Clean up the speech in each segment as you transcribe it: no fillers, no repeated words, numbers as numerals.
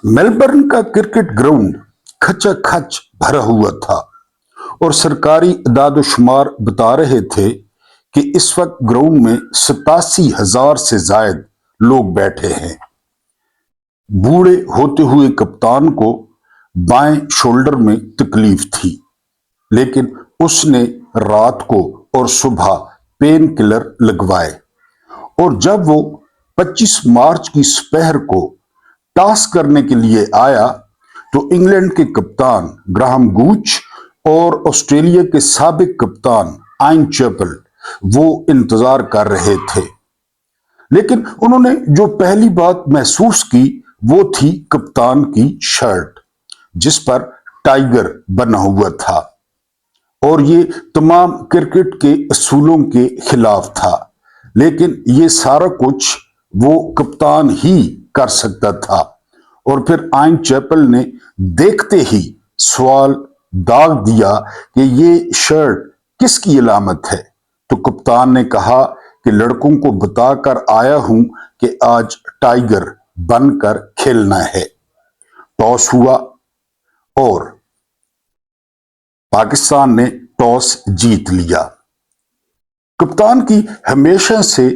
Melbourne का cricket ground खचाखच भरा हुआ था और सरकारी दादोशुमार बता रहे थे कि इस वक्त ग्राउंड में 87,000 से जायद लोग बैठे हैं। बूढ़े होते हुए कप्तान को बाएं शोल्डर में तकलीफ थी, लेकिन उसने रात को और सुबह पेन किलर लगवाए और जब वो 25 मार्च की दोपहर को टॉस करने के लिए आया तो इंग्लैंड के कप्तान ग्राहम गूच और ऑस्ट्रेलिया के साबिक कप्तान आइन चैपल वो इंतजार कर रहे थे। लेकिन उन्होंने जो पहली बात महसूस की वो थी कप्तान की शर्ट, जिस पर टाइगर बना हुआ था और ये तमाम क्रिकेट के असूलों के खिलाफ था। लेकिन ये सारा कुछ वो कप्तान ही कर सकता था। और फिर आइन चैपल ने देखते ही सवाल दाग दिया कि ये शर्ट किसकी अलामत है। तो कप्तान ने कहा कि लड़कों को बताकर आया हूं कि आज टाइगर बनकर खेलना है। टॉस हुआ और पाकिस्तान ने टॉस जीत लिया। कप्तान की हमेशा से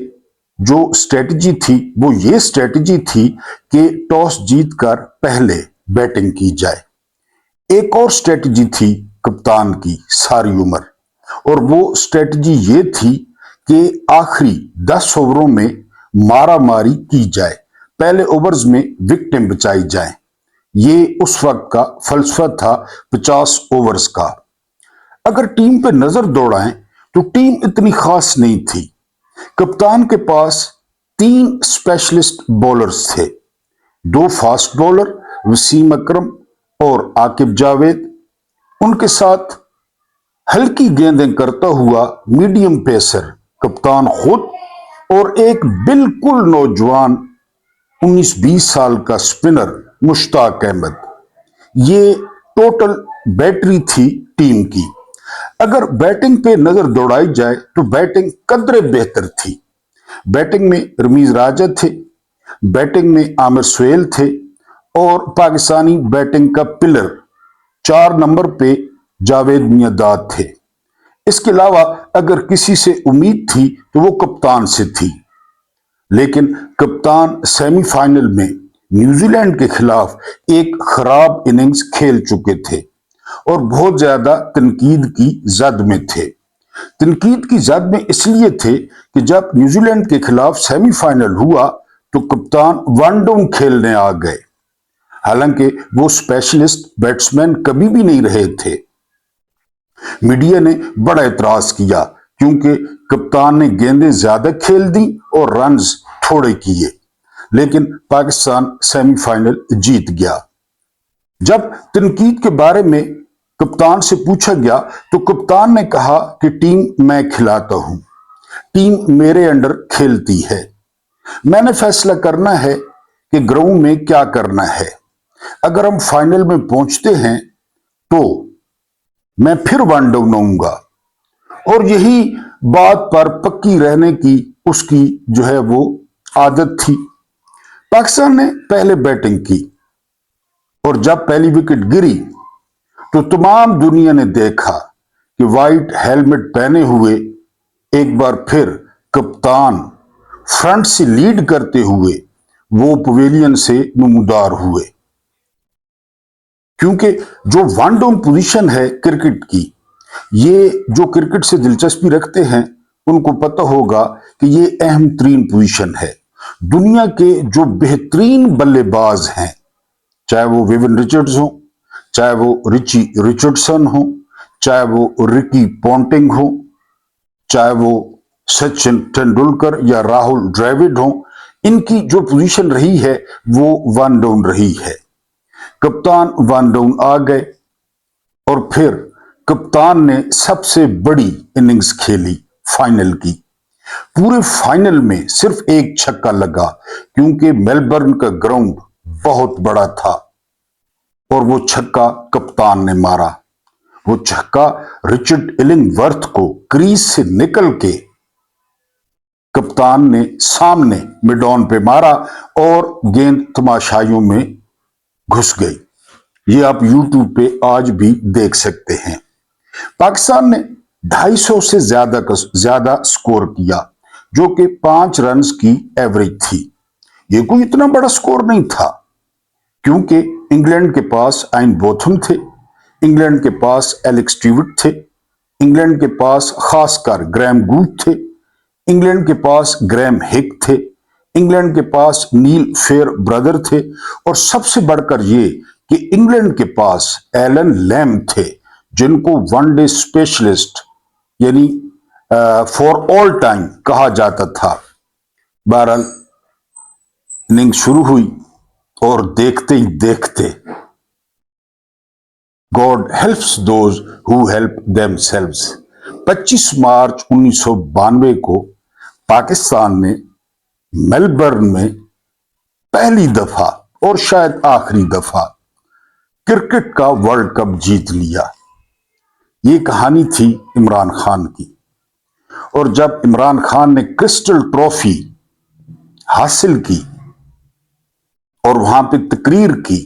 जो स्ट्रेटजी थी वो ये स्ट्रेटजी थी कि टॉस जीतकर पहले बैटिंग की जाए। एक और स्ट्रेटजी थी कप्तान की सारी उम्र, और वो स्ट्रेटजी ये थी कि आखिरी 10 ओवरों में मारा मारी की जाए, पहले ओवर्स में विकेटें बचाई जाए। ये उस वक्त का फलसफा था 50 ओवर्स का। अगर टीम पे नजर दौड़ाएं तो टीम इतनी खास नहीं थी। कप्तान के पास 3 स्पेशलिस्ट बॉलर्स थे, 2 फास्ट बॉलर वसीम अकरम और आकिब जावेद, उनके साथ हल्की गेंदें करता हुआ मीडियम पेसर कप्तान खुद, और एक बिल्कुल नौजवान 19-20 साल का स्पिनर मुश्ताक अहमद। ये टोटल बैटरी थी टीम की। अगर बैटिंग पे नजर दौड़ाई जाए तो बैटिंग कदरे बेहतर थी। बैटिंग में रमीज राजा थे, बैटिंग में आमिर सुहेल थे और पाकिस्तानी बैटिंग का पिलर 4 नंबर पे जावेद मियांदाद थे। इसके अलावा अगर किसी से उम्मीद थी तो वो कप्तान से थी। लेकिन कप्तान सेमीफाइनल में न्यूजीलैंड के खिलाफ एक खराब इनिंग्स खेल चुके थे और बहुत ज्यादा तनकीद की जद में थे। तनकीद की जद में इसलिए थे कि जब न्यूजीलैंड के खिलाफ सेमीफाइनल हुआ तो कप्तान वन डाउन खेलने आ गए, हालांकि वो स्पेशलिस्ट बैट्समैन कभी भी नहीं रहे थे। मीडिया ने बड़ा एतराज किया क्योंकि कप्तान ने गेंदें ज्यादा खेल दी और रन्स थोड़े किए, लेकिन पाकिस्तान सेमीफाइनल जीत गया। जब तनकीद के बारे में कप्तान से पूछा गया तो कप्तान ने कहा कि टीम मैं खिलाता हूं, टीम मेरे अंडर खेलती है, मैंने फैसला करना है कि ग्राउंड में क्या करना है। अगर हम फाइनल में पहुंचते हैं तो मैं फिर वन डाउन आऊंगा। और यही बात पर पक्की रहने की उसकी जो है वो आदत थी। पाकिस्तान ने पहले बैटिंग की और जब पहली विकेट गिरी तो तमाम दुनिया ने देखा कि वाइट हेलमेट पहने हुए एक बार फिर कप्तान फ्रंट से लीड करते हुए वो पवेलियन से नमूदार हुए। क्योंकि जो वन डाउन पोजीशन है क्रिकेट की, ये जो क्रिकेट से दिलचस्पी रखते हैं उनको पता होगा कि ये अहम तरीन पोजीशन है। दुनिया के जो बेहतरीन बल्लेबाज हैं, चाहे वो विविन रिचर्ड्स हो, चाहे वो रिची रिचर्डसन हो, चाहे वो रिकी पॉन्टिंग हो, चाहे वो सचिन तेंदुलकर या राहुल द्रविड़ हो, इनकी जो पोजीशन रही है वो वन डाउन रही है। कप्तान वन डाउन आ गए और फिर कप्तान ने सबसे बड़ी इनिंग्स खेली फाइनल की। पूरे फाइनल में सिर्फ एक छक्का लगा क्योंकि मेलबर्न का ग्राउंड बहुत बड़ा था और वो छक्का कप्तान ने मारा। वो छक्का रिचर्ड इलिंगवर्थ को क्रीज से निकल के कप्तान ने सामने मिडॉन पे मारा और गेंद तमाशाइयों में घुस गई। ये आप यूट्यूब पे आज भी देख सकते हैं। पाकिस्तान ने 250 से ज्यादा स्कोर किया, जो कि 5 रन की एवरेज थी। ये कोई इतना बड़ा स्कोर नहीं था, क्योंकि इंग्लैंड के पास आइन बोथम थे, इंग्लैंड के पास एलेक्स स्टीवर्ट थे, इंग्लैंड के पास खासकर ग्रैम गूड थे, इंग्लैंड के पास ग्रैम हिक थे, इंग्लैंड के पास नील फेयर ब्रदर थे, और सबसे बढ़कर ये कि इंग्लैंड के पास एलन लैम थे, जिनको वनडे स्पेशलिस्ट यानी फॉर ऑल टाइम कहा जाता था। बहरहाल इनिंग शुरू हुई और देखते ही देखते God helps those who help themselves 25 मार्च 1992 को पाकिस्तान ने मेलबर्न में पहली दफा और शायद आखिरी दफा क्रिकेट का वर्ल्ड कप जीत लिया। ये कहानी थी इमरान खान की, और जब इमरान खान ने क्रिस्टल ट्रॉफी हासिल की और वहां पे तकरीर की,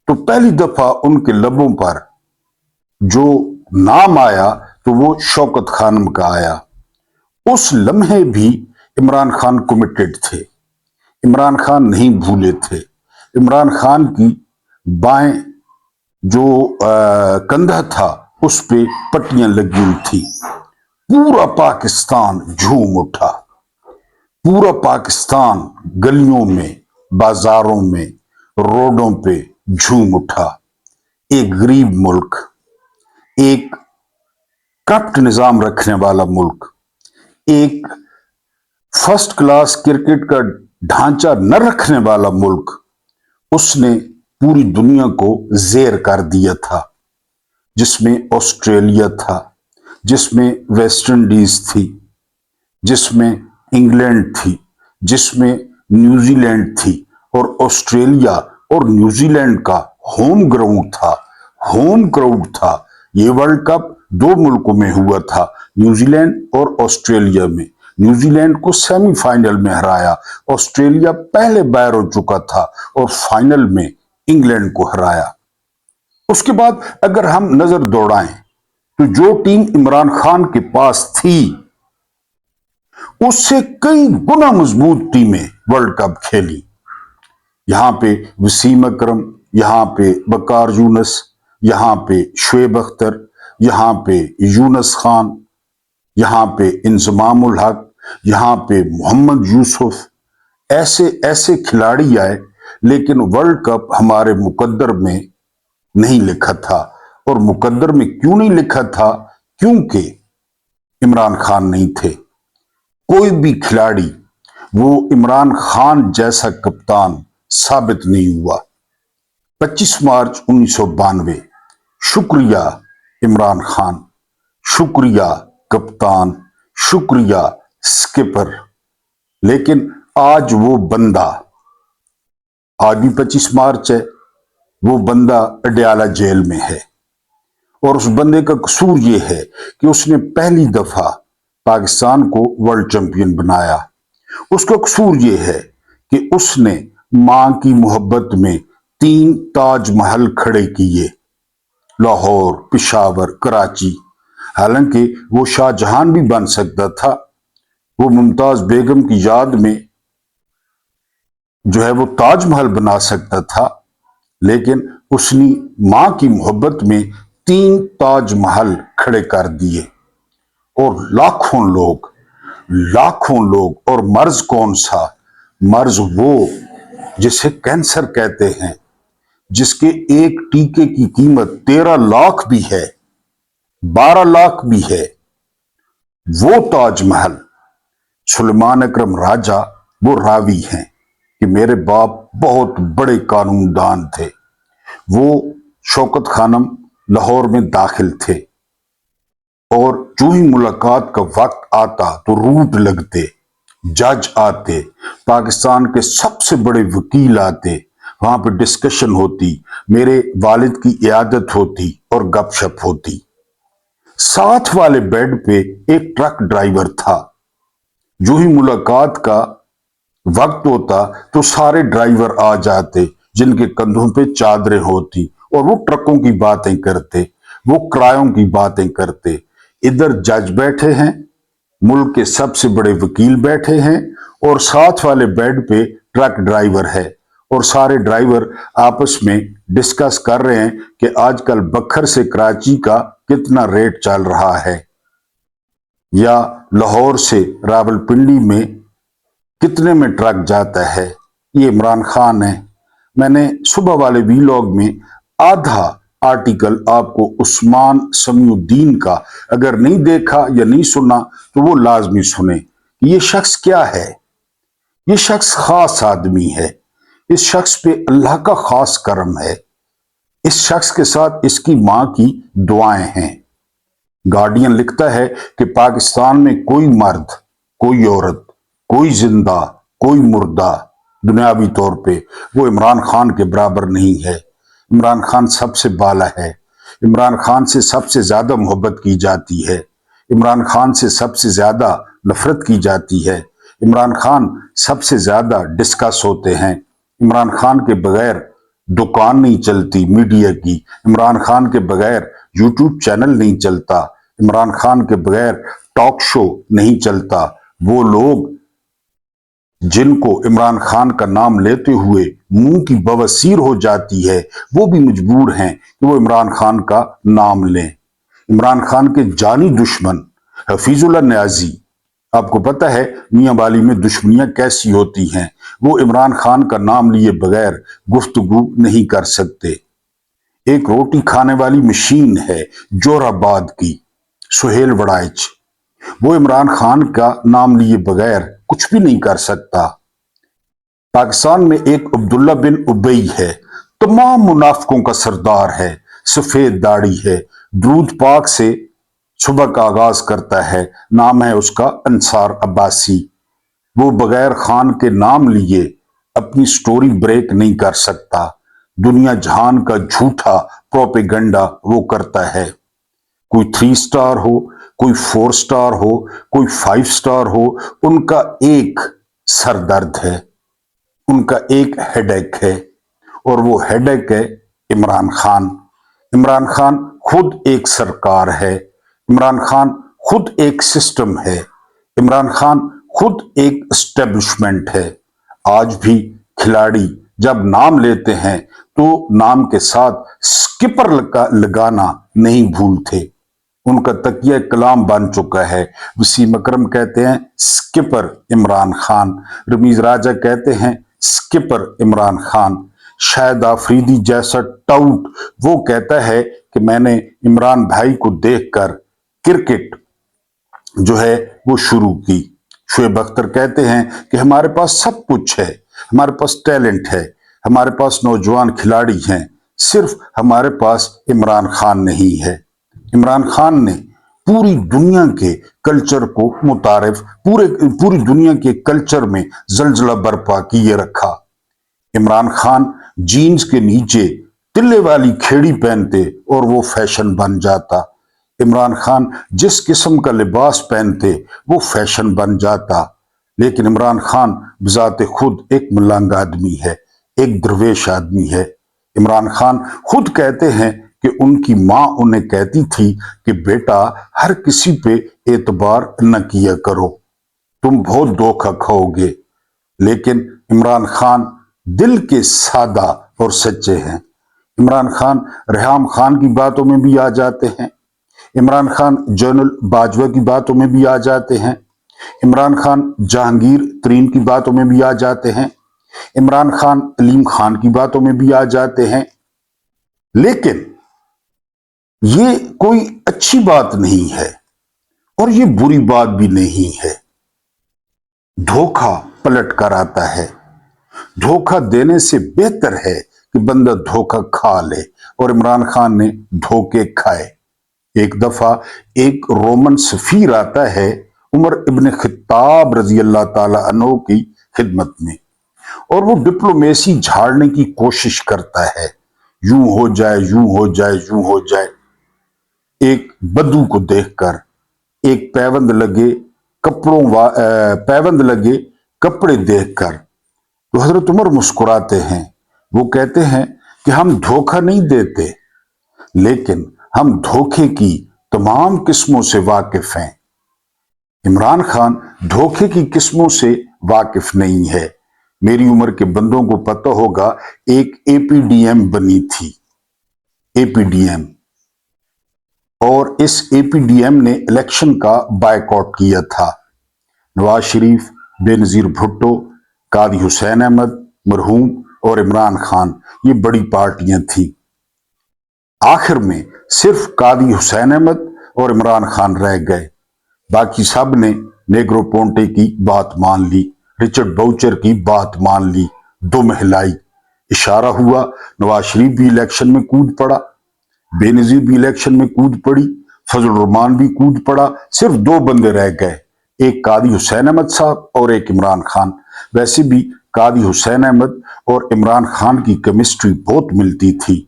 तो पहली दफा उनके लबों पर जो नाम आया तो वो शौकत खानम का आया। उस लम्हे भी इमरान खान कमिटेड थे, इमरान खान नहीं भूले थे। इमरान खान की बाएं जो कंधा था उस पे पट्टियां लगी हुई थी। पूरा पाकिस्तान झूम उठा, पूरा पाकिस्तान गलियों में, बाजारों में, रोडों पे झूम उठा। एक गरीब मुल्क, एक करप्ट निजाम रखने वाला मुल्क, एक फर्स्ट क्लास क्रिकेट का ढांचा न रखने वाला मुल्क, उसने पूरी दुनिया को जेर कर दिया था, जिसमें ऑस्ट्रेलिया था, जिसमें वेस्ट इंडीज थी, जिसमें इंग्लैंड थी, जिसमें न्यूजीलैंड थी, और ऑस्ट्रेलिया और न्यूजीलैंड का होम ग्राउंड था, होम क्राउड था। ये वर्ल्ड कप 2 मुल्कों में हुआ था, न्यूजीलैंड और ऑस्ट्रेलिया में। न्यूजीलैंड को सेमीफाइनल में हराया, ऑस्ट्रेलिया पहले बाहर हो चुका था और फाइनल में इंग्लैंड को हराया। उसके बाद अगर हम नजर दौड़ाएं तो जो टीम इमरान खान के पास थी उससे कई गुना मजबूत टीमें वर्ल्ड कप खेली। यहां पे वसीम अकरम, यहां पे बकार यूनस, यहां पे शुएब अख्तर, यहां पे यूनस खान, यहां पे इंजमाम उल हक, यहां पे मोहम्मद यूसुफ, ऐसे ऐसे खिलाड़ी आए, लेकिन वर्ल्ड कप हमारे मुकद्दर में नहीं लिखा था। और मुकद्दर में क्यों नहीं लिखा था? क्योंकि इमरान खान नहीं थे। कोई भी खिलाड़ी वो इमरान खान जैसा कप्तान साबित नहीं हुआ। 25 मार्च 1992, शुक्रिया इमरान खान, शुक्रिया कप्तान, शुक्रिया स्किपर। लेकिन आज वो बंदा, आज भी 25 मार्च है, वो बंदा अडयाला जेल में है। और उस बंदे का कसूर ये है कि उसने पहली दफा पाकिस्तान को वर्ल्ड चैंपियन बनाया। उसका कसूर ये है कि उसने मां की मोहब्बत में 3 ताजमहल खड़े किए, लाहौर, पिशावर, कराची। हालांकि वो शाहजहां भी बन सकता था, वो मुमताज बेगम की याद में जो है वो ताजमहल बना सकता था, लेकिन उसने मां की मोहब्बत में 3 ताजमहल खड़े कर दिए। और लाखों लोग, और मर्ज कौन सा? मर्ज वो जिसे कैंसर कहते हैं, जिसके एक टीके की कीमत 13 लाख भी है, 12 लाख भी है। वो ताजमहल सुलेमान अकरम राजा वो रावी हैं कि मेरे बाप बहुत बड़े कानूनदान थे। वो शौकत खानम लाहौर में दाखिल थे, और जो ही मुलाकात का वक्त आता तो रूट लगते, जज आते, पाकिस्तान के सबसे बड़े वकील आते, वहां पे डिस्कशन होती, मेरे वालिद की इयादत होती और गपशप होती। साथ वाले बेड पे एक ट्रक ड्राइवर था। जो ही मुलाकात का वक्त होता तो सारे ड्राइवर आ जाते, जिनके कंधों पे चादरें होती, और वो ट्रकों की बातें करते, वो किरायों की बातें करते। इधर जज बैठे हैं, मुल्क के सबसे बड़े वकील बैठे हैं, और साथ वाले बेड पे ट्रक ड्राइवर है, और सारे ड्राइवर आपस में डिस्कस कर रहे हैं कि आजकल बखर से कराची का कितना रेट चल रहा है, या लाहौर से रावलपिंडी में कितने में ट्रक जाता है। ये इमरान खान है। मैंने सुबह वाले वीलॉग में आधा आर्टिकल आपको उस्मान समीउद्दीन का, अगर नहीं देखा या नहीं सुना तो वो लाजमी सुने। ये शख्स क्या है? ये शख्स खास आदमी है। इस शख्स पे अल्लाह का खास करम है। इस शख्स के साथ इसकी मां की दुआएं हैं। गार्डियन लिखता है कि पाकिस्तान में कोई मर्द, कोई औरत, कोई जिंदा, कोई मुर्दा दुनियावी तौर पे वो इमरान खान के बराबर नहीं है। इमरान खान सबसे बाला है। इमरान खान से सबसे ज्यादा मोहब्बत की जाती है। इमरान खान से सबसे ज्यादा नफरत की जाती है। इमरान खान सबसे ज्यादा डिस्कस होते हैं। इमरान खान के बगैर दुकान नहीं चलती मीडिया की। इमरान खान के बगैर यूट्यूब चैनल नहीं चलता। इमरान खान के बगैर टॉक शो नहीं चलता। वो लोग जिनको इमरान खान का नाम लेते हुए मुंह की बवासीर हो जाती है, वो भी मजबूर हैं कि वो इमरान खान का नाम लें। इमरान खान के जानी दुश्मन हफीजुल्लाह न्याजी, आपको पता है मियां वाली में दुश्मनियां कैसी होती हैं। वो इमरान खान का नाम लिए बगैर गुफ्तगू नहीं कर सकते। एक रोटी खाने वाली मशीन है जोराबाद की, सुहेल वड़ाइच, वो इमरान खान का नाम लिए बगैर कुछ भी नहीं कर सकता। पाकिस्तान में एक अब्दुल्ला बिन उबई है, तमाम मुनाफिकों का सरदार है, सफेद दाढ़ी है, दूध पाक से सुबह का आगाज करता है, नाम है उसका अंसार अब्बासी। वो बगैर खान के नाम लिए अपनी स्टोरी ब्रेक नहीं कर सकता। दुनिया जहान का झूठा प्रोपेगेंडा वो करता है। कोई 3 स्टार हो, कोई 4 स्टार हो, कोई 5 स्टार हो, उनका एक सर दर्द है, उनका एक हेडेक है, और वो हेडेक है इमरान खान। इमरान खान खुद एक सरकार है। इमरान खान खुद एक सिस्टम है। इमरान खान खुद एक एस्टेब्लिशमेंट है। आज भी खिलाड़ी जब नाम लेते हैं तो नाम के साथ स्किपर लगाना नहीं भूलते। उनका तकिया कलाम बन चुका है। वसीम अकरम कहते हैं स्किपर इमरान खान, रमीज राजा कहते हैं स्किपर इमरान खान, शायद आफरीदी जैसा टाउट वो कहता है कि मैंने इमरान भाई को देखकर क्रिकेट जो है वो शुरू की। शुएब अख्तर कहते हैं कि हमारे पास सब कुछ है, हमारे पास टैलेंट है, हमारे पास नौजवान खिलाड़ी हैं, सिर्फ हमारे पास इमरान खान नहीं है। इमरान खान ने पूरी दुनिया के कल्चर को मुतारिफ, पूरी दुनिया के कल्चर में जलजला बर्पा किए रखा। इमरान खान जीन्स के नीचे तिल्ले वाली खेड़ी पहनते और वो फैशन बन जाता। इमरान खान जिस किस्म का लिबास पहनते वो फैशन बन जाता। लेकिन इमरान खान बजाते खुद एक मलंग आदमी है, एक दरवेश आदमी है। इमरान खान खुद कहते हैं कि उनकी मां उन्हें कहती थी कि बेटा हर किसी पे एतबार न किया करो, तुम बहुत धोखा खाओगे। लेकिन इमरान खान दिल के सादा और सच्चे हैं। इमरान खान रेहाम खान की बातों में भी आ जाते हैं। इमरान खान जनरल बाजवा की बातों में भी आ जाते हैं। इमरान खान जहांगीर तरीन की बातों में भी आ जाते हैं। इमरान खान अलीम खान की बातों में भी आ जाते हैं। लेकिन ये कोई अच्छी बात नहीं है और ये बुरी बात भी नहीं है। धोखा पलट कर आता है। धोखा देने से बेहतर है कि बंदा धोखा खा ले, और इमरान खान ने धोखे खाए। एक दफा एक रोमन सफीर आता है उमर इब्न खित्ताब रजी अल्लाह ताला अन्हु की खिदमत में, और वो डिप्लोमेसी झाड़ने की कोशिश करता है, यूं हो जाए, यूं हो जाए, यूं हो जाए। एक बद्दू को देखकर, एक पैबंद लगे कपड़े देखकर तो हजरत उमर मुस्कुराते हैं। वो कहते हैं कि हम धोखा नहीं देते, लेकिन हम धोखे की तमाम किस्मों से वाकिफ हैं। इमरान खान धोखे की किस्मों से वाकिफ नहीं है। मेरी उम्र के बंदों को पता होगा, एक एपीडीएम बनी थी, एपीडीएम, और इस एपीडीएम ने इलेक्शन का बायकॉट किया था। नवाज शरीफ, बेनजीर भुट्टो, कादी हुसैन अहमद मरहूम और इमरान खान, ये बड़ी पार्टियां थी। आखिर में सिर्फ कादी हुसैन अहमद और इमरान खान रह गए। बाकी सब ने नेग्रो पोंटे की बात मान ली, रिचर्ड बाउचर की बात मान ली, दुम हिलाई। इशारा हुआ, नवाज शरीफ भी इलेक्शन में कूद पड़ा, बेनजीर भी इलेक्शन में कूद पड़ी, फजल रहमान भी कूद पड़ा। सिर्फ दो बंदे रह गए, एक कादी हुसैन अहमद साहब और एक इमरान खान। वैसे भी कादी हुसैन अहमद और इमरान खान की केमिस्ट्री बहुत मिलती थी।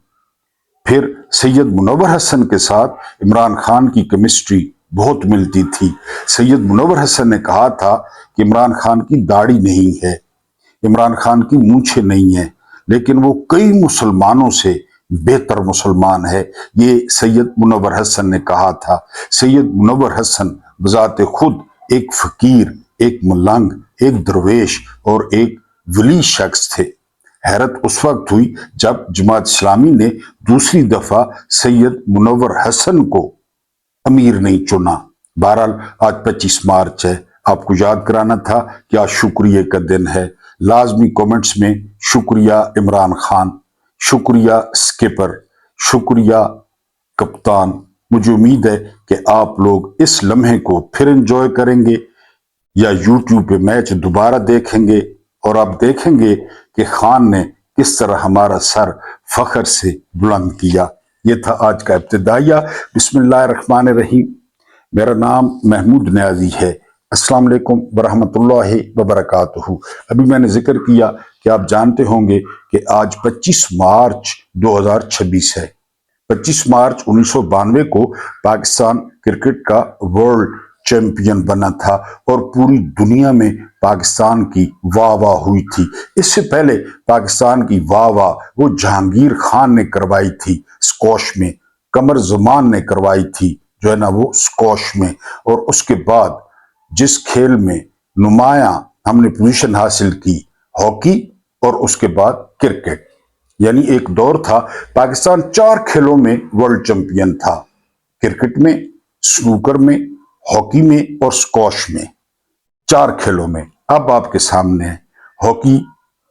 फिर सैयद मुनव्वर हसन के साथ इमरान खान की केमिस्ट्री बहुत मिलती थी। सैयद मुनव्वर हसन ने कहा था कि इमरान खान की दाढ़ी नहीं है, इमरान खान की मूंछें नहीं है, लेकिन वो कई मुसलमानों से बेहतर मुसलमान है। ये सैयद मुनव्वर हसन ने कहा था। सैयद मुनव्वर हसन बजाते खुद एक फकीर, एक मलंग, एक दरवेश और एक वली शख्स थे। हैरत उस वक्त हुई जब जमात इस्लामी ने दूसरी दफा सैयद मुनव्वर हसन को अमीर नहीं चुना। बहरहाल आज 25 मार्च है, आपको याद कराना था कि आज शुक्रिया का दिन है। लाजमी कमेंट्स में शुक्रिया इमरान खान, शुक्रिया स्किपर, शुक्रिया कप्तान। मुझे उम्मीद है कि आप लोग इस लम्हे को फिर एंजॉय करेंगे या यूट्यूब पे मैच दोबारा देखेंगे और आप देखेंगे कि खान ने किस तरह हमारा सर फख्र से बुलंद किया। ये था आज का इब्तिदाइया। बिस्मिल्लाहिर्रहमानिर्रहीम। मेरा नाम महमूद न्याजी है। अस्सलाम वालेकुम वरहमतुल्लाहि वबरकातुहू। अभी मैंने जिक्र किया कि आप जानते होंगे कि आज 25 मार्च 2026 है। 25 मार्च 1992 को पाकिस्तान क्रिकेट का वर्ल्ड चैंपियन बना था और पूरी दुनिया में पाकिस्तान की वाह वाह हुई थी। इससे पहले पाकिस्तान की वाह वाह वो जहांगीर खान ने करवाई थी स्क्वॉश में, कमर जमान ने करवाई थी जो है ना वो स्क्वॉश में, और उसके बाद जिस खेल में नुमाया हमने पोजीशन हासिल की, हॉकी और उसके बाद क्रिकेट। यानी एक दौर था पाकिस्तान 4 खेलों में वर्ल्ड चैंपियन था, क्रिकेट में, स्नूकर में, हॉकी में और स्क्वॉश में। 4 खेलों में। अब आपके सामने है हॉकी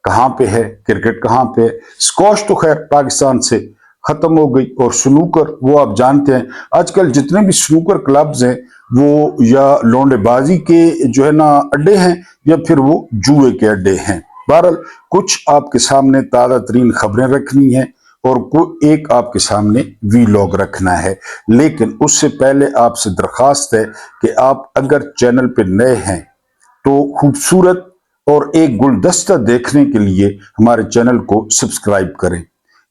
कहां पे है, क्रिकेट कहां पे है। स्क्वॉश तो खैर पाकिस्तान से खत्म हो गई, और स्नूकर वो आप जानते हैं आजकल जितने भी स्नूकर क्लब्स हैं वो या लौंडेबाजी के जो है ना अड्डे हैं या फिर वो जुए के अड्डे हैं। बहरहाल कुछ आपके सामने ताज़ा तरीन खबरें रखनी है और एक आपके सामने वीलॉग रखना है। लेकिन उससे पहले आपसे दरखास्त है कि आप अगर चैनल पे नए हैं तो खूबसूरत और एक गुलदस्ता देखने के लिए हमारे चैनल को सब्सक्राइब करें।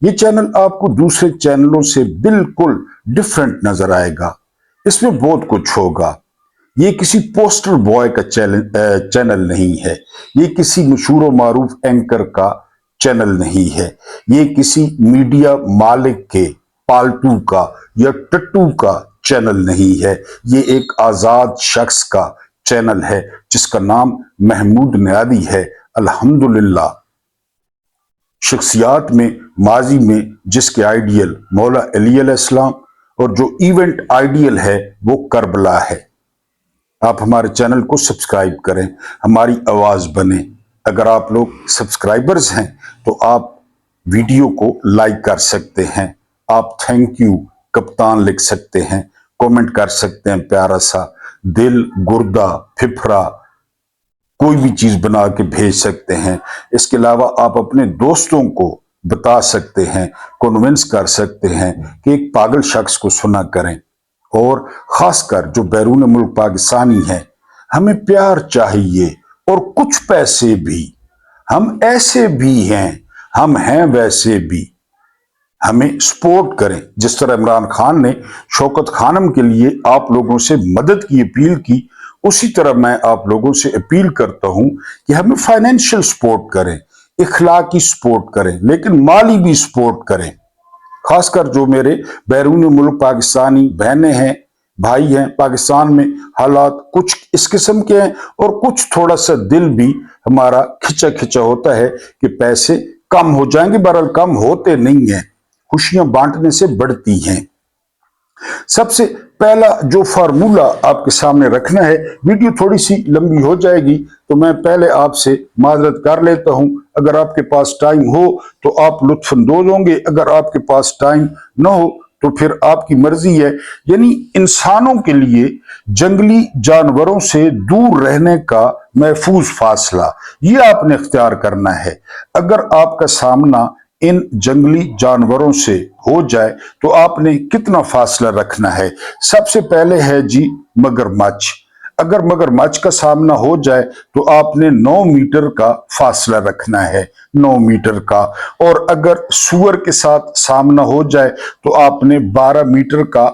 ये चैनल आपको दूसरे चैनलों से बिल्कुल डिफरेंट नजर आएगा। इसमें बहुत कुछ होगा। ये किसी पोस्टर बॉय का चैनल नहीं है, ये किसी मशहूर और मारूफ एंकर का चैनल नहीं है, ये किसी मीडिया मालिक के पालतू का या टट्टू का चैनल नहीं है। ये एक आजाद शख्स का चैनल है जिसका नाम महमूद न्याजी है। अल्हम्दुलिल्लाह, शख्सियात में माजी में जिसके आइडियल मौला अली अलैहिस्सलाम और जो इवेंट आइडियल है वो करबला है। आप हमारे चैनल को सब्सक्राइब करें, हमारी आवाज बने। अगर आप लोग सब्सक्राइबर्स हैं तो आप वीडियो को लाइक कर सकते हैं, आप थैंक यू कप्तान लिख सकते हैं, कमेंट कर सकते हैं प्यारा सा, दिल, गुर्दा, फिफरा, कोई भी चीज बना के भेज सकते हैं। इसके अलावा आप अपने दोस्तों को बता सकते हैं, कन्विंस कर सकते हैं कि एक पागल शख्स को सुना करें। और खासकर जो बैरून मुल्क पाकिस्तानी हैं, हमें प्यार चाहिए और कुछ पैसे भी। हम ऐसे भी हैं, हम हैं वैसे भी। हमें सपोर्ट करें। जिस तरह इमरान खान ने शौकत खानम के लिए आप लोगों से मदद की अपील की, उसी तरह मैं आप लोगों से अपील करता हूं कि हमें फाइनेंशियल सपोर्ट करें। इखलाकी सपोर्ट करें, लेकिन माली भी सपोर्ट करें। खासकर जो मेरे बैरून मुल्क पाकिस्तानी बहनें हैं, भाई हैं, पाकिस्तान में हालात कुछ इस किस्म के हैं और कुछ थोड़ा सा दिल भी हमारा खिंचा खिंचा होता है कि पैसे कम हो जाएंगे। बहरहाल कम होते नहीं हैं, खुशियां बांटने से बढ़ती हैं। सबसे पहला जो फार्मूला आपके सामने रखना है, वीडियो थोड़ी सी लंबी हो जाएगी तो मैं पहले आपसे माजरत कर लेता हूं। अगर आपके पास टाइम हो तो आप लुत्फानंदोज होंगे, अगर आपके पास टाइम ना हो तो फिर आपकी मर्जी है। यानी इंसानों के लिए जंगली जानवरों से दूर रहने का महफूज फासला ये आपने इख्तियार करना है। अगर आपका सामना इन जंगली जानवरों से हो जाए तो आपने कितना फासला रखना है। सबसे पहले है जी मगरमच्छ। अगर मगरमच्छ का सामना हो जाए तो आपने 9 मीटर का फासला रखना है, 9 मीटर का। और अगर सूअर के साथ सामना हो जाए तो आपने 12 मीटर का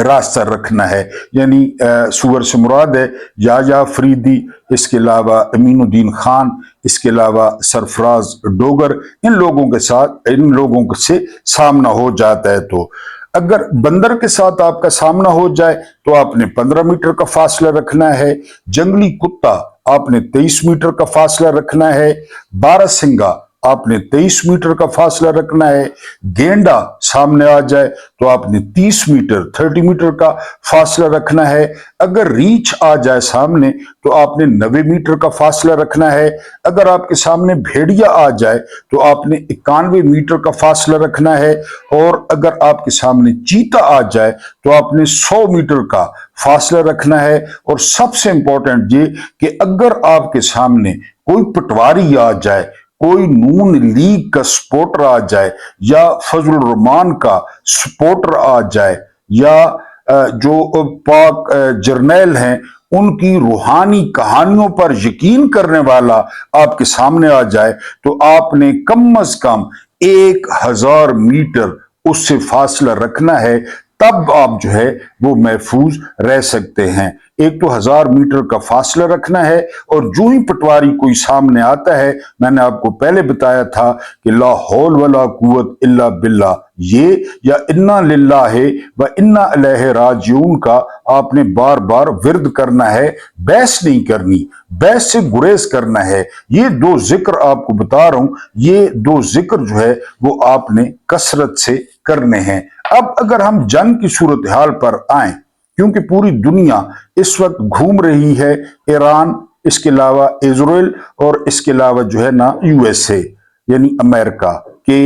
रास्ता रखना है। यानी सूअर से मुराद है याया फरीदी, इसके अलावा अमीनुद्दीन खान, इसके अलावा सरफराज डोगर। इन लोगों से सामना हो जाता है। तो अगर बंदर के साथ आपका सामना हो जाए तो आपने 15 मीटर का फासला रखना है। जंगली कुत्ता आपने 23 मीटर का फासला रखना है। बारहसिंगा आपने 23 मीटर का फासला रखना है। गेंडा सामने आ जाए तो आपने 30 मीटर 30 मीटर का फासला रखना है। अगर रीछ आ जाए सामने तो आपने 90 मीटर का फासला रखना है। अगर आपके सामने भेड़िया आ जाए तो आपने 91 मीटर का फासला रखना है। और अगर आपके सामने चीता आ जाए तो आपने 100 मीटर का फासला रखना है। और सबसे इंपॉर्टेंट ये कि अगर आपके सामने कोई पटवारी आ जाए, कोई नून लीग का सपोर्टर आ जाए, या फजल रहमान का सपोर्टर आ जाए, या जो पाक जर्नैल हैं उनकी रूहानी कहानियों पर यकीन करने वाला आपके सामने आ जाए तो आपने कम अज कम 1000 मीटर उससे फासला रखना है। तब आप जो है वो महफूज रह सकते हैं। एक तो 1000 मीटर का फासला रखना है। और जो ही पटवारी कोई सामने आता है, मैंने आपको पहले बताया था कि ला हौल वला कुव्वत इल्ला बिल्ला, ये या इन्ना लिल्लाहि व इन्ना इलैहि राजिऊन का आपने बार बार विर्द करना है। बहस नहीं करनी, बहस से गुरेज करना है। ये 2 जिक्र आपको बता रहा हूं, ये 2 जिक्र जो है वो आपने कसरत से करने हैं। अब अगर हम जंग की सूरत हाल पर आए, क्योंकि पूरी दुनिया इस वक्त घूम रही है, ईरान, इसके अलावा इजराइल और इसके अलावा जो है ना यूएसए यानी अमेरिका के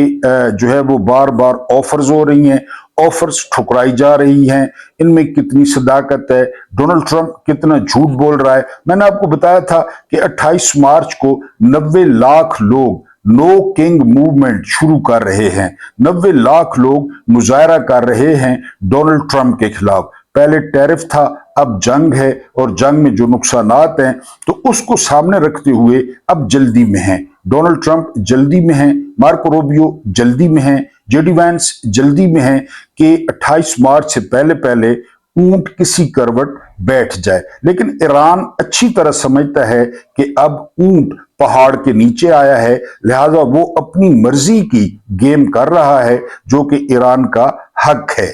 जो है वो बार बार ऑफर्स हो रही हैं, ऑफर्स ठुकराई जा रही हैं। इनमें कितनी सदाकत है, डोनाल्ड ट्रंप कितना झूठ बोल रहा है। मैंने आपको बताया था कि 28 मार्च को 90 लाख लोग नो किंग मूवमेंट शुरू कर रहे हैं। 90 लाख लोग मुजाहरा कर रहे हैं डोनाल्ड ट्रंप के खिलाफ। पहले टैरिफ था, अब जंग है, और जंग में जो नुकसानात हैं तो उसको सामने रखते हुए अब जल्दी में हैं। डोनाल्ड ट्रंप जल्दी में हैं, मार्को रूबियो जल्दी में हैं, जेडी वैंस जल्दी में हैं कि 28 मार्च से पहले पहले ऊंट किसी करवट बैठ जाए। लेकिन ईरान अच्छी तरह समझता है कि अब ऊंट पहाड़ के नीचे आया है, लिहाजा वो अपनी मर्जी की गेम कर रहा है जो कि ईरान का हक है।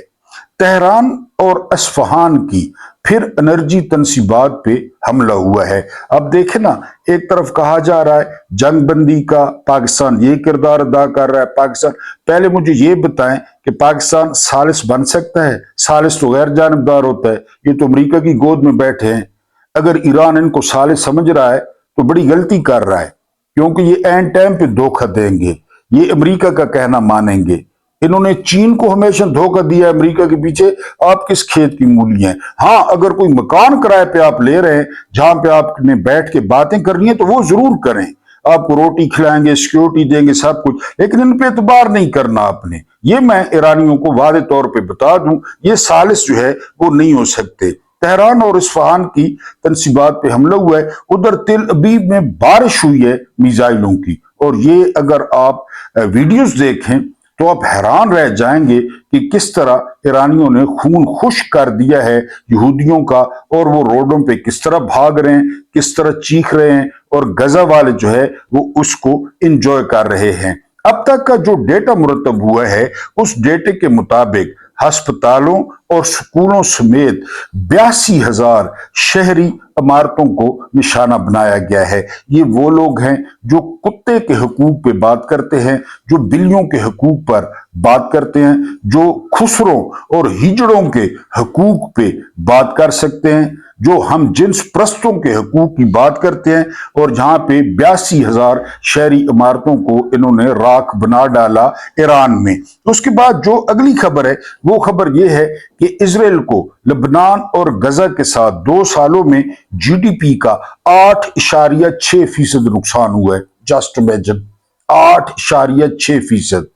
तेहरान और अस्फहान की फिर एनर्जी तनसीबात पे हमला हुआ है। अब देखें ना, एक तरफ कहा जा रहा है जंग बंदी का पाकिस्तान ये किरदार अदा कर रहा है। पाकिस्तान, पहले मुझे ये बताएं कि पाकिस्तान सालिस बन सकता है? सालिस तो गैर जानबदार होता है, ये तो अमेरिका की गोद में बैठे हैं। अगर ईरान इनको सालिस समझ रहा है तो बड़ी गलती कर रहा है, क्योंकि ये एंड टाइम पे धोखा देंगे, ये अमेरिका का कहना मानेंगे। इन्होंने चीन को हमेशा धोखा दिया अमेरिका के पीछे। आप किस खेत की मूली हैं? हाँ, अगर कोई मकान किराए पे आप ले रहे हैं जहां पे आपने बैठ के बातें करनी है तो वो जरूर करें, आपको रोटी खिलाएंगे, सिक्योरिटी देंगे, सब कुछ, लेकिन इन पे एतबार नहीं करना आपने। ये मैं ईरानियों को वादे तौर पे बता दूं, ये सालिस जो है वो नहीं हो सकते। तेहरान और इस्फहान की तनसीबात पे हमला हुआ है। उधर तेल अबीब में बारिश हुई है मिसाइलों की, और ये अगर आप वीडियोस देखें तो आप हैरान रह जाएंगे कि किस तरह ईरानियों ने खून खुश कर दिया है यहूदियों का, और वो रोडों पे किस तरह भाग रहे हैं, किस तरह चीख रहे हैं, और गजा वाले जो है वो उसको एंजॉय कर रहे हैं। अब तक का जो डेटा मुरतब हुआ है उस डेटे के मुताबिक अस्पतालों और स्कूलों समेत 82,000 शहरी इमारतों को निशाना बनाया गया है। ये वो लोग हैं जो कुत्ते के हकूक पे बात करते हैं, जो बिल्लियों के हकूक पर बात करते हैं, जो खुसरों और हिजड़ों के हकूक पे बात कर सकते हैं, जो हम जिन्स प्रस्तों के हकूक की बात करते हैं, और जहां पे 82,000 शहरी इमारतों को इन्होंने राख बना डाला ईरान में। उसके बाद जो अगली खबर है वो खबर ये है कि इजराइल को लेबनान और गजा के साथ 2 सालों में जीडीपी का 8.6% नुकसान हुआ है। Just imagine, 8.6%।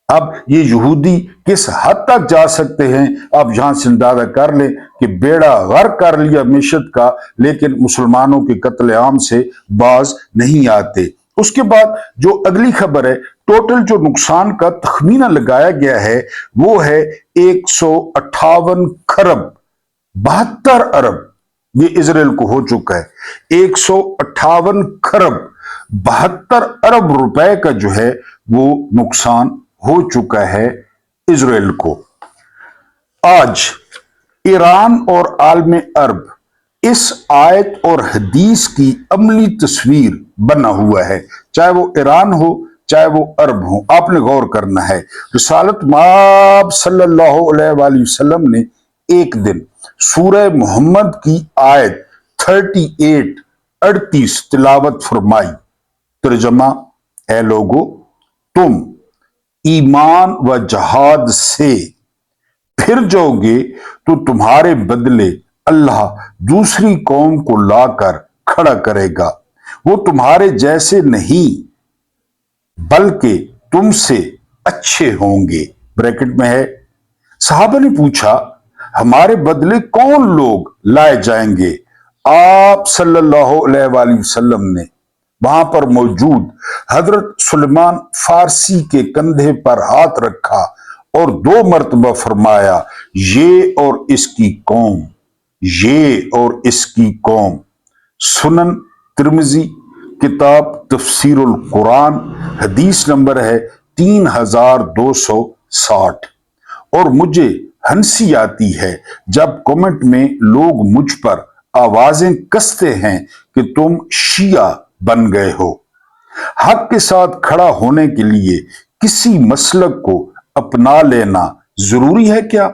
अब ये यहूदी किस हद तक जा सकते हैं, आप यहां से अंदाजा कर लें कि बेड़ा गर्क कर लिया मिशत का, लेकिन मुसलमानों के कत्लेआम से बाज नहीं आते। उसके बाद जो अगली खबर है, टोटल जो नुकसान का तखमीना लगाया गया है वो है 158 खरब 72 अरब, ये इजराइल को हो चुका है। 158 खरब 72 अरब रुपए का जो है वो नुकसान हो चुका है इजराइल को। आज ईरान और आलम अरब इस आयत और हदीस की अमली तस्वीर बना हुआ है, चाहे वो ईरान हो चाहे वो अरब हो। आपने गौर करना है, रिसालत माब सल्लल्लाहु अलैहि वसल्लम ने एक दिन सूरह मोहम्मद की आयत 38 तिलावत फरमाई। तर्जमा, ए लोगो, तुम ईमान व जहाद से फिर जाओगे तो तुम्हारे बदले अल्लाह दूसरी कौम को लाकर खड़ा करेगा, वो तुम्हारे जैसे नहीं बल्कि तुमसे अच्छे होंगे। ब्रैकेट में है, सहाबा ने पूछा हमारे बदले कौन लोग लाए जाएंगे? आप सल्लल्लाहु अलैहि वसल्लम ने वहां पर मौजूद हजरत सुलेमान फारसी के कंधे पर हाथ रखा और 2 मरतबा फरमाया, ये और इसकी कौम, ये और इसकी कौम। सुनन तिर्मिजी, किताब तफसीरुल कुरान, हदीस नंबर है 3260। और मुझे हंसी आती है जब कमेंट में लोग मुझ पर आवाजें कसते हैं कि तुम शिया बन गए हो। हक के साथ खड़ा होने के लिए किसी मसलक को अपना लेना जरूरी है क्या?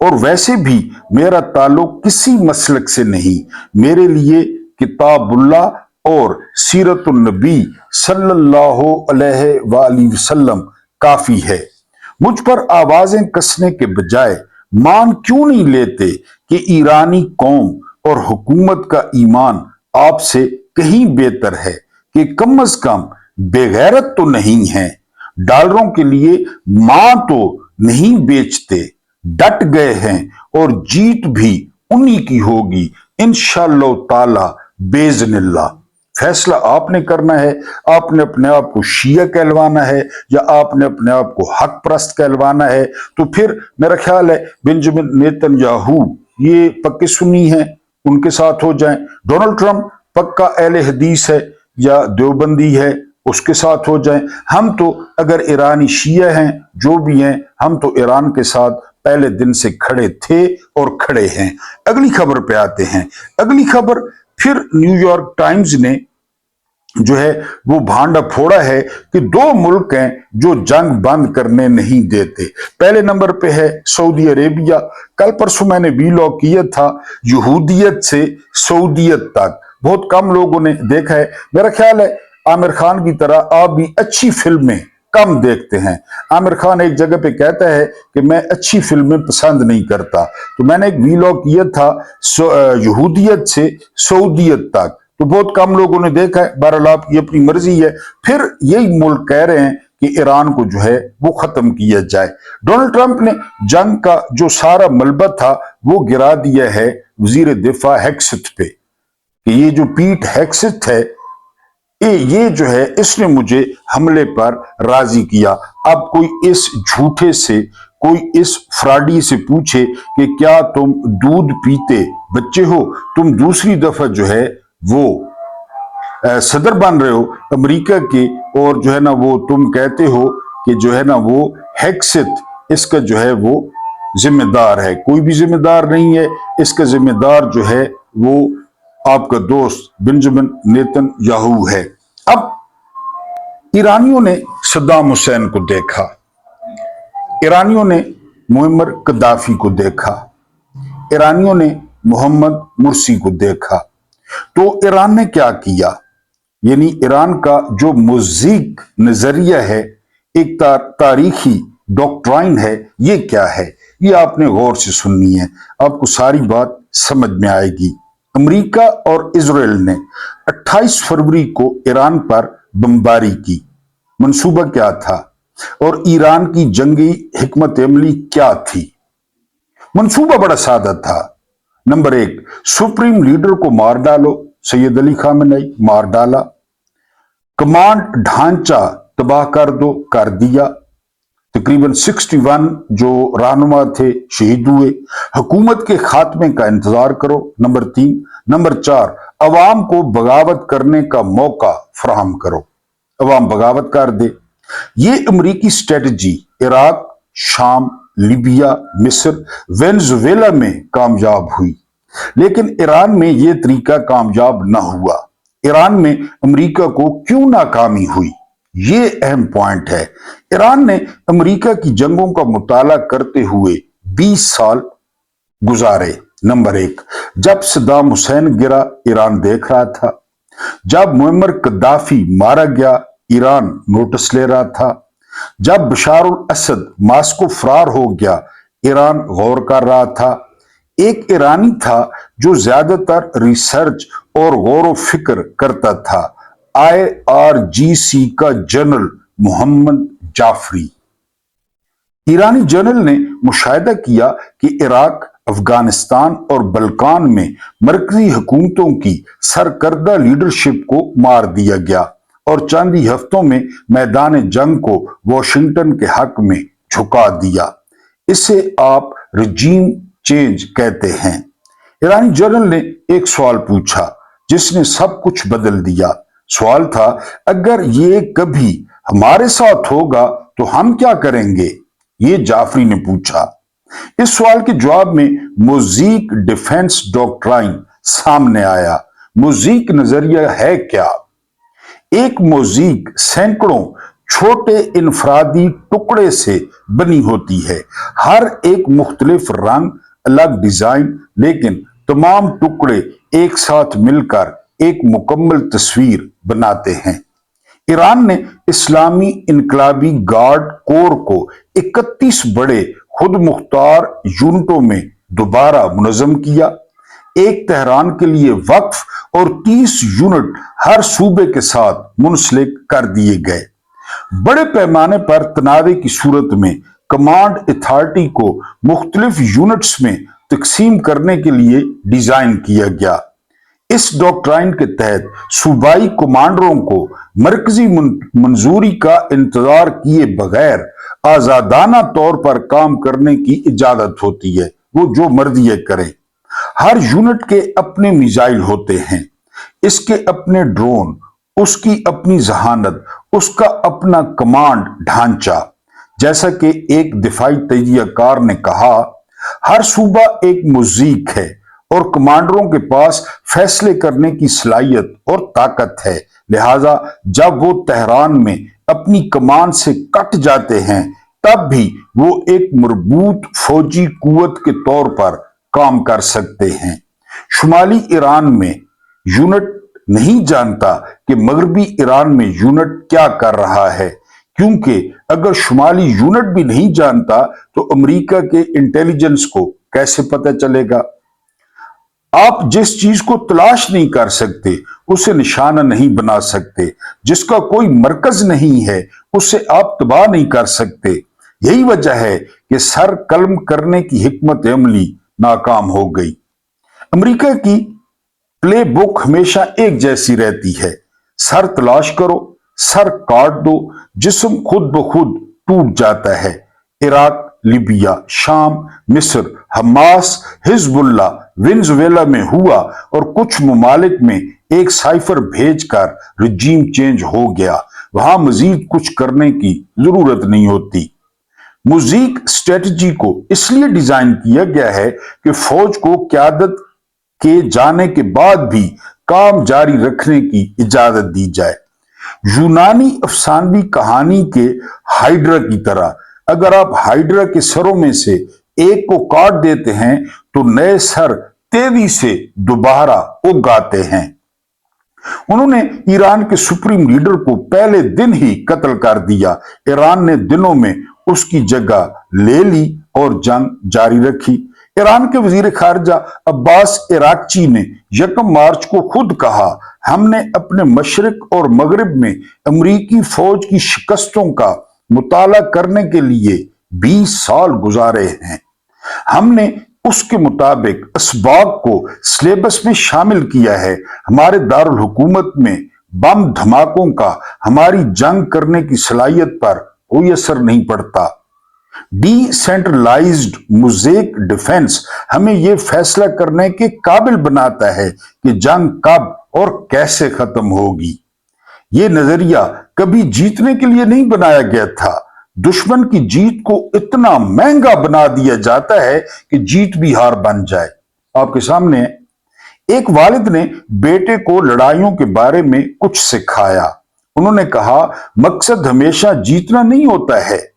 और वैसे भी मेरा ताल्लुक किसी मसलक से नहीं, मेरे लिए किताबुल्लाह और सीरतुन नबी सल्लल्लाहु अलैहि वसल्लम काफी है। मुझ पर आवाजें कसने के बजाय मान क्यों नहीं लेते कि ईरानी कौम और हुकूमत का ईमान आपसे कहीं बेहतर है, कि कम से कम बेगैरत तो नहीं है, डॉलरों के लिए मां तो नहीं बेचते, डट गए हैं और जीत भी उन्हीं की होगी इंशाअल्लाह ताला बेज़निल्लाह। फैसला आपने करना है, आपने अपने आप को शिया कहलवाना है या आपने अपने आप को हक परस्त कहलवाना है। तो फिर मेरा ख्याल है बेंजामिन नेतन्याहू ये पक्के सुन्नी हैं, उनके साथ हो जाएं। डोनाल्ड ट्रंप पक्का अहले हदीस है या देवबंदी है, उसके साथ हो जाएं। हम तो अगर ईरानी शिया हैं, जो भी हैं, हम तो ईरान के साथ पहले दिन से खड़े थे और खड़े हैं। अगली खबर पे आते हैं। अगली खबर फिर न्यूयॉर्क टाइम्स ने जो है वो भांडा फोड़ा है कि 2 मुल्क हैं जो जंग बंद करने नहीं देते। पहले नंबर पे है सऊदी अरेबिया। कल परसों मैंने वीलॉग किया था यहूदियत से सऊदियत तक, बहुत कम लोगों ने देखा है। मेरा ख्याल है आमिर खान की तरह आप भी अच्छी फिल्में कम देखते हैं। आमिर खान एक जगह पे कहता है कि मैं अच्छी फिल्में पसंद नहीं करता, तो मैंने एक वीलॉग किया था यहूदियत से सऊदियत तक, तो बहुत कम लोगों ने देखा है। बहरहाल आपकी अपनी मर्जी है। फिर यही मुल्क कह रहे हैं कि ईरान को जो है वो खत्म किया जाए। डोनाल्ड ट्रंप ने जंग का जो सारा मलबा था वो गिरा दिया है वजीर दिफा हेक्सिथ पे, कि ये जो पीट हेक्सिथ है ये जो है इसने मुझे हमले पर राजी किया। अब कोई इस झूठे से, कोई इस फ्रॉडी से पूछे कि क्या तुम दूध पीते बच्चे हो, तुम दूसरी दफा जो है वो सदर बन रहे हो अमेरिका के, और जो है ना वो तुम कहते हो कि जो है ना वो हेक्सित इसका जो है वो जिम्मेदार है। कोई भी जिम्मेदार नहीं है, इसका जिम्मेदार जो है वो आपका दोस्त बेंजामिन नेतन्याहू है। अब ईरानियों ने सद्दाम हुसैन को देखा, ईरानियों ने मुअम्मर कद्दाफी को देखा, ईरानियों ने मोहम्मद मुर्सी को देखा। तो ईरान ने क्या किया, यानी ईरान का जो मुज़ीक नजरिया है, एक तारीखी डॉक्ट्राइन है, ये क्या है, ये आपने गौर से सुननी है, आपको सारी बात समझ में आएगी। अमेरिका और इजराइल ने 28 फरवरी को ईरान पर बमबारी की। मंसूबा क्या था और ईरान की जंगी हिकमत अमली क्या थी? मंसूबा बड़ा सादा था। नंबर 1, सुप्रीम लीडर को मार डालो, सैयद अली खामेनी मार डाला। कमांड ढांचा तबाह कर दो, कर दिया। तकरीबन 61 जो रहनुमा थे शहीद हुए। हुकूमत के खात्मे का इंतजार करो, नंबर 3। नंबर 4, अवाम को बगावत करने का मौका फराहम करो, अवाम बगावत कर दे। ये अमरीकी स्ट्रेटजी इराक, शाम, लीबिया, मिस्र, वेनेजुएला में कामयाब हुई, लेकिन ईरान में यह तरीका कामयाब न हुआ। ईरान में अमेरिका को क्यों नाकामी हुई, ये अहम पॉइंट है। ईरान ने अमेरिका की जंगों का मुताला करते हुए 20 साल गुजारे। नंबर 1, जब सद्दाम हुसैन गिरा, ईरान देख रहा था। जब मुअम्मर कद्दाफी मारा गया, ईरान नोटिस ले रहा था। जब बशारुल असद मास्को फरार हो गया, ईरान गौर कर रहा था। एक ईरानी था जो ज्यादातर रिसर्च और गौर व फिक्र करता था, IRGC का जनरल मोहम्मद जाफरी। ईरानी जनरल ने मुशाहिदा किया कि इराक, अफगानिस्तान और बल्कान में मरकजी हुकूमतों की सरकर्दा लीडरशिप को मार दिया गया और चंद ही हफ्तों में मैदान जंग को वॉशिंगटन के हक में झुका दिया। इसे आप रजीम चेंज कहते हैं। ईरानी जनरल ने एक सवाल पूछा जिसने सब कुछ बदल दिया। सवाल था, अगर ये कभी हमारे साथ होगा तो हम क्या करेंगे? ये जाफरी ने पूछा। इस सवाल के जवाब में मुज़ीक डिफेंस डॉक्ट्राइन सामने आया। मुज़ीक नजरिया है क्या? एक मुज़ीक सैकड़ों छोटे इनफरादी टुकड़े से बनी होती है, हर एक मुख्तलिफ रंग, अलग डिजाइन, लेकिन तमाम टुकड़े एक साथ मिलकर एक मुकम्मल तस्वीर बनाते हैं। ईरान ने इस्लामी इनकलाबी गार्ड कोर को 31 बड़े खुद मुख्तार यूनिटों में दोबारा मुनज़्ज़म किया। एक तेहरान के लिए वक्फ और 30 यूनिट हर सूबे के साथ मुंसलिक कर दिए गए। बड़े पैमाने पर तनावे की सूरत में कमांड अथॉरिटी को मुख्तलिफ यूनिट्स में तकसीम करने के लिए डिजाइन किया गया। इस डॉक्ट्राइन के तहत सूबाई कमांडरों को मरकजी मंजूरी का इंतजार किए बगैर आजादाना तौर पर काम करने की इजाजत होती है, वो जो मर्जी करे। हर यूनिट के अपने मिसाइल होते हैं, इसके अपने ड्रोन, उसकी अपनी जहानत, उसका अपना कमांड ढांचा। जैसा कि एक दिफाई तजियाकार ने कहा, हर सूबा एक मुज़ीक है और कमांडरों के पास फैसले करने की सलाहियत और ताकत है। लिहाजा जब वो तेहरान में अपनी कमान से कट जाते हैं, तब भी वो एक मरबूत फौजी कुव्वत के तौर पर काम कर सकते हैं। शुमाली ईरान में यूनिट नहीं जानता कि मगरबी ईरान में यूनिट क्या कर रहा है, क्योंकि अगर शुमाली यूनिट भी नहीं जानता तो अमेरिका के इंटेलिजेंस को कैसे पता चलेगा? आप जिस चीज को तलाश नहीं कर सकते उसे निशाना नहीं बना सकते, जिसका कोई मरकज नहीं है उसे आप तबाह नहीं कर सकते। यही वजह है कि सर कलम करने की हिकमत अमली नाकाम हो गई। अमेरिका की प्ले बुक हमेशा एक जैसी रहती है। सर तलाश करो, सर काट दो, जिस्म खुद ब खुद टूट जाता है। इराक, लीबिया, शाम, मिस्र, हमास, हिजबुल्ला, वेनेजुएला में हुआ और कुछ ममालिक में एक साइफर भेजकर रजीम चेंज हो गया। वहां मजीद कुछ करने की जरूरत नहीं होती। मुजीक स्ट्रेटजी को इसलिए डिजाइन किया गया है कि फौज को क्यादत के जाने के बाद भी काम जारी रखने की इजाजत दी जाए। यूनानी अफसानवी कहानी के हाइड्रा की तरह अगर आप हाइड्रा के सरों में से एक को काट देते हैं तो नए सर तेजी से दोबारा उग आते हैं। उन्होंने ईरान के सुप्रीम लीडर को पहले दिन ही कत्ल कर दिया। ईरान ने दिनों में उसकी जगह ले ली और जंग जारी रखी। ईरान के वजीर खारजा अब्बास इराकची ने 1 मार्च को खुद कहा, हमने अपने मशरिक और मगरिब में अमरीकी फौज की शिकस्तों का मुताला करने के लिए 20 साल गुजारे हैं। हमने उसके मुताबिक असबाब को सिलेबस में शामिल किया है। हमारे दारुल हुकूमत में बम धमाकों का हमारी जंग करने की सलाहियत पर कोई असर नहीं पड़ता। डिसेंट्रलाइज्ड मुज़ेक डिफेंस हमें यह फैसला करने के काबिल बनाता है कि जंग कब और कैसे खत्म होगी। यह नजरिया कभी जीतने के लिए नहीं बनाया गया था। दुश्मन की जीत को इतना महंगा बना दिया जाता है कि जीत भी हार बन जाए। आपके सामने एक वालिद ने बेटे को लड़ाइयों के बारे में कुछ सिखाया। उन्होंने कहा, मकसद हमेशा जीतना नहीं होता है,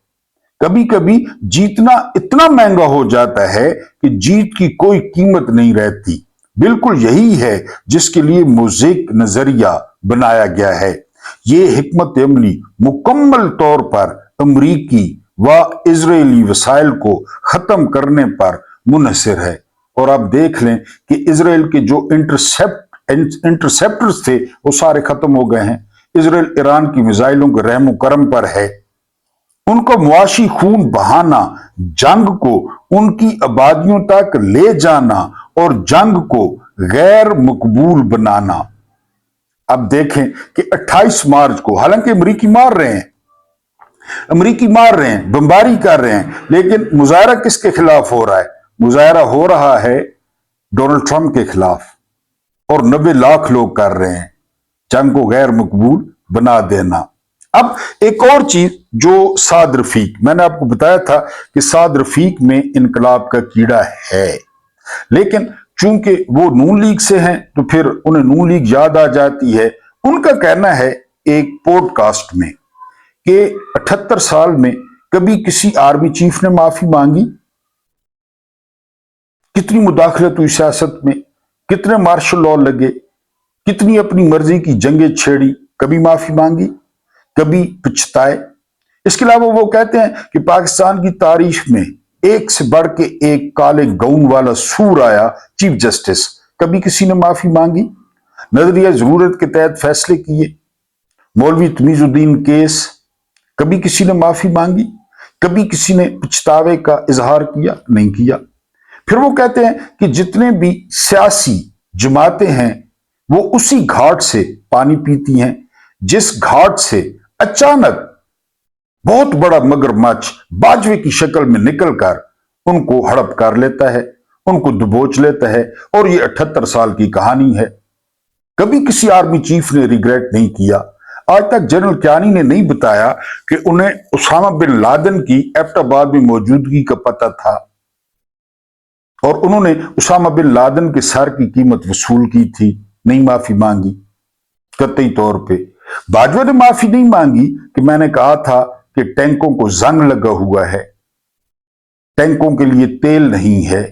कभी कभी जीतना इतना महंगा हो जाता है कि जीत की कोई कीमत नहीं रहती। बिल्कुल यही है जिसके लिए मुज़ेक नजरिया बनाया गया है। ये हिकमत अमली मुकम्मल तौर पर अमरीकी व इजरायली वसाइल को खत्म करने पर मुनहसर है। और आप देख लें कि इजराइल के जो इंटरसेप्टर्स थे वो सारे खत्म हो गए हैं। इजराइल ईरान की मिसाइलों के रहमो करम पर है। उनका मुआशी खून बहाना, जंग को उनकी आबादियों तक ले जाना और जंग को गैर मकबूल बनाना। अब देखें कि 28 मार्च को, हालांकि अमरीकी मार रहे हैं, बमबारी कर रहे हैं, लेकिन मुजाहरा किसके खिलाफ हो रहा है? मुजाहरा हो रहा है डोनाल्ड ट्रंप के खिलाफ, और 90 लाख लोग कर रहे हैं जंग को गैर मकबूल बना देना। अब एक और चीज जो साद रफीक, मैंने आपको बताया था कि साद रफीक में इनकलाब का कीड़ा है, लेकिन चूंकि वो नून लीग से हैं तो फिर उन्हें नून लीग याद आ जाती है। उनका कहना है एक पॉडकास्ट में कि 78 साल में कभी किसी आर्मी चीफ ने माफी मांगी? कितनी मुदाखलत हुई सियासत में, कितने मार्शल लॉ लगे, कितनी अपनी मर्जी की जंगें छेड़ी, कभी माफी मांगी, कभी पछताए? इसके अलावा वो कहते हैं कि पाकिस्तान की तारीख में एक से बढ़ के एक काले गाउन वाला सूर आया, चीफ जस्टिस, कभी किसी ने माफी मांगी? नजरिया जरूरत के तहत फैसले किए। मौलवी तमीजुद्दीन केस, कभी किसी ने माफी मांगी? कभी किसी ने पछतावे का इजहार किया? नहीं किया। फिर वो कहते हैं कि जितने भी सियासी जमातें हैं वो उसी घाट से पानी पीती हैं जिस घाट से अचानक बहुत बड़ा मगरमच्छ बाजवे की शक्ल में निकलकर उनको हड़प कर लेता है, उनको दबोच लेता है। और ये 78 साल की कहानी है। कभी किसी आर्मी चीफ ने रिग्रेट नहीं किया। आज तक जनरल क्यानी ने नहीं बताया कि उन्हें उसामा बिन लादेन की एबटाबाद में मौजूदगी का पता था और उन्होंने उसामा बिन लादेन के सर की कीमत वसूल की थी। नहीं माफी मांगी कतई तौर पे। बाजवा ने माफी नहीं मांगी कि मैंने कहा था कि टैंकों को जंग लगा हुआ है, टैंकों के लिए तेल नहीं है।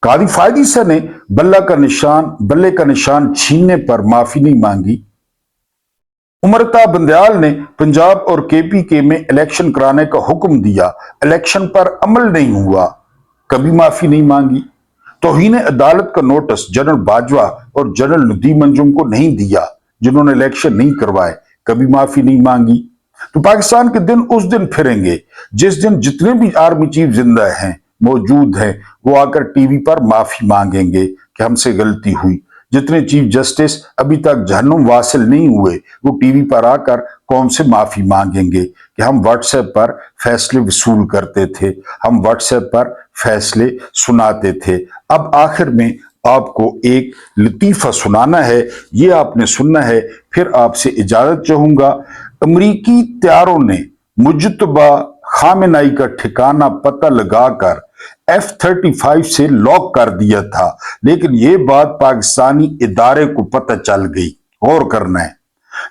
कादी फायदीसा ने बल्ले का निशान छीनने पर माफी नहीं मांगी। उमरता बंदयाल ने पंजाब और केपीके में इलेक्शन कराने का हुक्म दिया, इलेक्शन पर अमल नहीं हुआ, कभी माफी नहीं मांगी। तौहीन अदालत का नोटिस जनरल बाजवा और जनरल नदीम अंजुम को नहीं दिया जिन्होंने इलेक्शन नहीं करवाए, कभी माफी नहीं मांगी। तो पाकिस्तान के दिन उस दिन फिरेंगे जिस दिन जितने भी आर्मी चीफ जिंदा हैं, मौजूद हैं, वो आकर टीवी पर माफी मांगेंगे कि हमसे गलती हुई। जितने चीफ जस्टिस अभी तक जहन्नुम वासिल नहीं हुए वो टीवी पर आकर कौम से माफी मांगेंगे कि हम व्हाट्सएप पर फैसले वसूल करते थे, हम व्हाट्सएप पर फैसले सुनाते थे। अब आखिर में आपको एक लतीफा सुनाना है, ये आपने सुनना है, फिर आपसे इजाजत चाहूंगा। अमरीकी तैयारों ने मुज्तबा खामेनाई का ठिकाना पता लगाकर F-35 से लॉक कर दिया था, लेकिन ये बात पाकिस्तानी इदारे को पता चल गई। गौर करना है,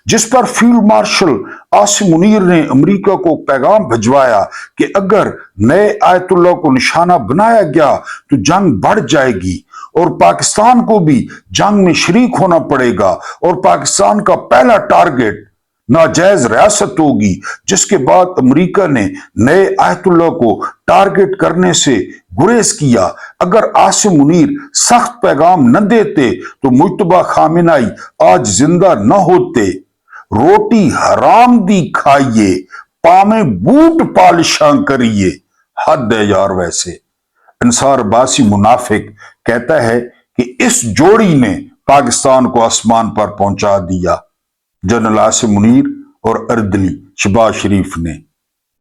जिस पर फील्ड मार्शल आसिम मुनीर ने अमेरिका को पैगाम भिजवाया कि अगर नए आयतुल्लाह को निशाना बनाया गया तो जंग बढ़ जाएगी और पाकिस्तान को भी जंग में शरीक होना पड़ेगा और पाकिस्तान का पहला टारगेट नाजायज रियासत होगी। जिसके बाद अमेरिका ने नए आयतुल्लाह को टारगेट करने से गुरेज किया। अगर आसिम मुनीर सख्त पैगाम न देते तो मुज्तबा खामेनाई आज जिंदा न होते। रोटी हराम दी खाइए, पामे बूट पालिशां करिए। हद है यार। वैसे अंसार अब्बासी मुनाफिक कहता है कि इस जोड़ी ने पाकिस्तान को आसमान पर पहुंचा दिया, जनरल आसिम मुनीर और अर्दली शहबाज शरीफ ने।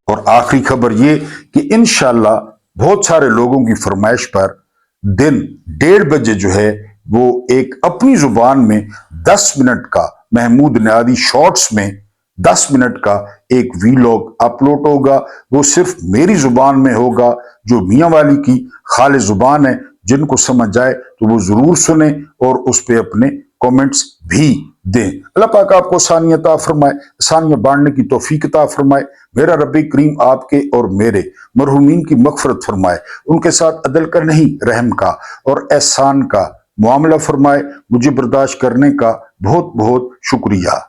और आखिरी खबर ये कि इंशाल्लाह बहुत सारे लोगों की फरमाइश पर दिन 1:30 बजे जो है वो एक अपनी जुबान में 10 मिनट का महमूद नियादी शॉर्ट्स में 10 मिनट का एक वीलॉग अपलोड होगा। वो सिर्फ मेरी जुबान में होगा, जो मियां वाली की खाली जुबान है। जिनको समझ आए तो वो जरूर सुने और उस पर अपने कमेंट्स भी दें। अल्लाह पाक आपको आसानियत अता फरमाए, आसानियां बांटने की तौफीक अता फरमाए। मेरा रब्बी करीम आपके और मेरे मरहूमीन की मगफरत फरमाए, उनके साथ अदल का नहीं रहम का और एहसान का मामला फरमाए। मुझे बर्दाश्त करने का बहुत बहुत शुक्रिया।